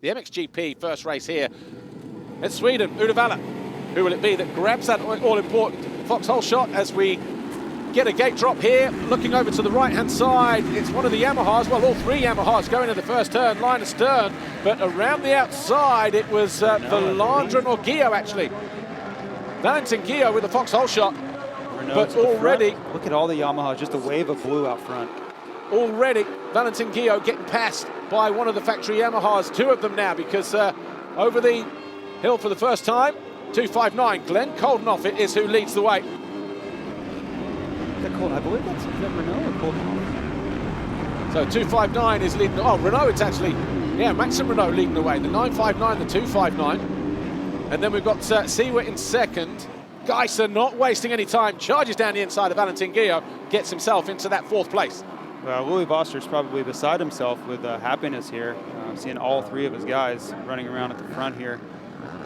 The MXGP first race here. It's Sweden, Uddevalla. Who will it be that grabs that all-important Fox Holeshot as we get a gate drop here? Looking over to the right-hand side, it's one of the Yamahas, well, all three Yamahas going in the first turn, line astern, but around the outside, it was Valandron or Guillot, actually. Valentin Guillot with the Fox Holeshot, but already... Look at all the Yamahas, just a wave of blue out front. Already, Valentin Guillot getting passed by one of the factory Yamahas, two of them now, because over the hill for the first time, 259, Glenn Coldenhoff it is who leads the way. I believe that's Renault or Coldenhoff. So 259 is leading, oh, Renault, it's actually, yeah, Maxim Renault leading the way, the 959, the 259. And then we've got Siwa in second. Geiser not wasting any time, charges down the inside of Valentin Guillot, gets himself into that fourth place. Well, Louis Boster's probably beside himself with happiness here, seeing all three of his guys running around at the front here.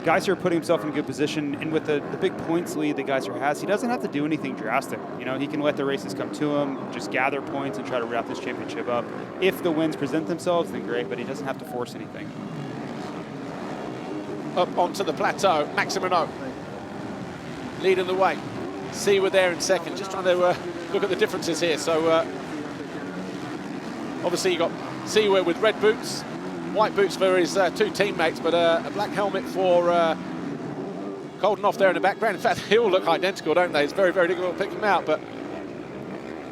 Geiser putting himself in a good position, and with the big points lead that Geiser has, he doesn't have to do anything drastic. You know, he can let the races come to him, just gather points and try to wrap this championship up. If the wins present themselves, then great, but he doesn't have to force anything. Up onto the plateau, Maxim Renault leading the way. Siwa there in second, just trying to look at the differences here. So obviously you got Siwa with red boots, white boots for his two teammates, but a black helmet for Coldenhoff there in the background. In fact, they all look identical, don't they? It's very, very difficult to pick them out, but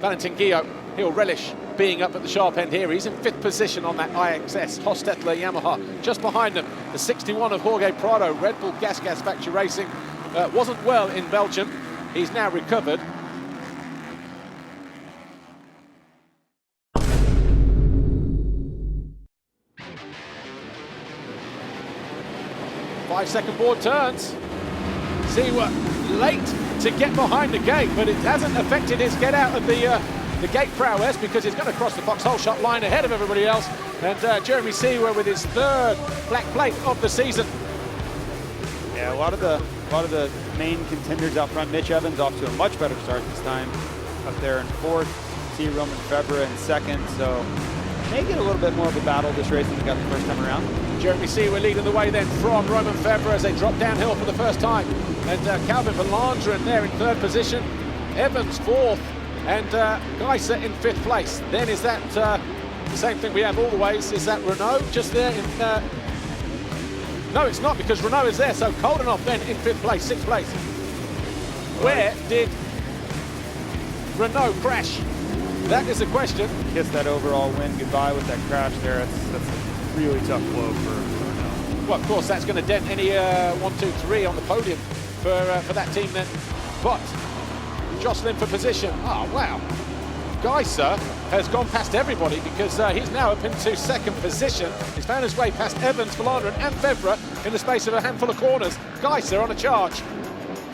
Valentin Guillot, he'll relish being up at the sharp end here. He's in fifth position on that IXS Hostetler Yamaha. Just behind them, the 61 of Jorge Prado, Red Bull Gas Factory Racing. Wasn't well in Belgium. He's now recovered. Five-second board turns. Siwa late to get behind the gate, but it hasn't affected his get out of the gate prowess, because he's going to cross the Fox Holeshot line ahead of everybody else. And Jeremy Siwa with his third black plate of the season. Yeah, a lot of the main contenders out front. Mitch Evans off to a much better start this time, up there in fourth. See Roman Febvre in second, so may get a little bit more of a battle this race than we got the first time around. Jeremy Siwa leading the way then from Roman Febvre as they drop downhill for the first time. And Calvin Valandron there in third position, Evans fourth, and Geiser in fifth place. Then is that the same thing we have all the ways? Is that Renault just there in... No, it's not, because Renault is there, so Coldenhoff then in fifth place, sixth place. Where did Renault crash? That is the question. Kiss that overall win goodbye with that crash there. That's a really tough blow for Renault. Well, of course, that's going to dent any 1, 2, 3 on the podium for that team then. But jostling for position. Oh, wow. Geiser has gone past everybody, because he's now up into second position. He's found his way past Evans, Valandron and Febvre in the space of a handful of corners. Geiser on a charge.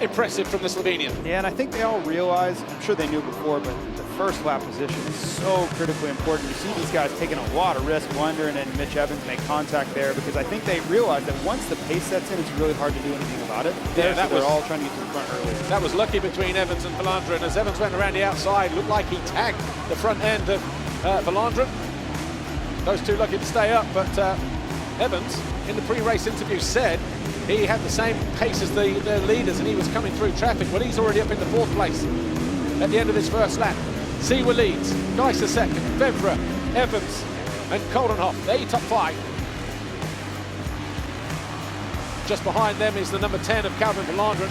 Impressive from the Slovenian. Yeah, and I think they all realize, I'm sure they knew before, but the first lap position is so critically important. You see these guys taking a lot of risk, Wonderen and Mitch Evans make contact there, because I think they realize that once the pace sets in, it's really hard to do anything about it. Yeah, they're all trying to get to the front early. That was lucky between Evans and Valandron. As Evans went around the outside, looked like he tagged the front end of Valandron. Those two lucky to stay up, but Evans, in the pre-race interview, said he had the same pace as the leaders and he was coming through traffic. Well, he's already up in the fourth place at the end of this first lap. Siwa leads, Geiser second, Febvre, Evans and Coldenhoff. They're top five. Just behind them is the number 10 of Calvin Valandron.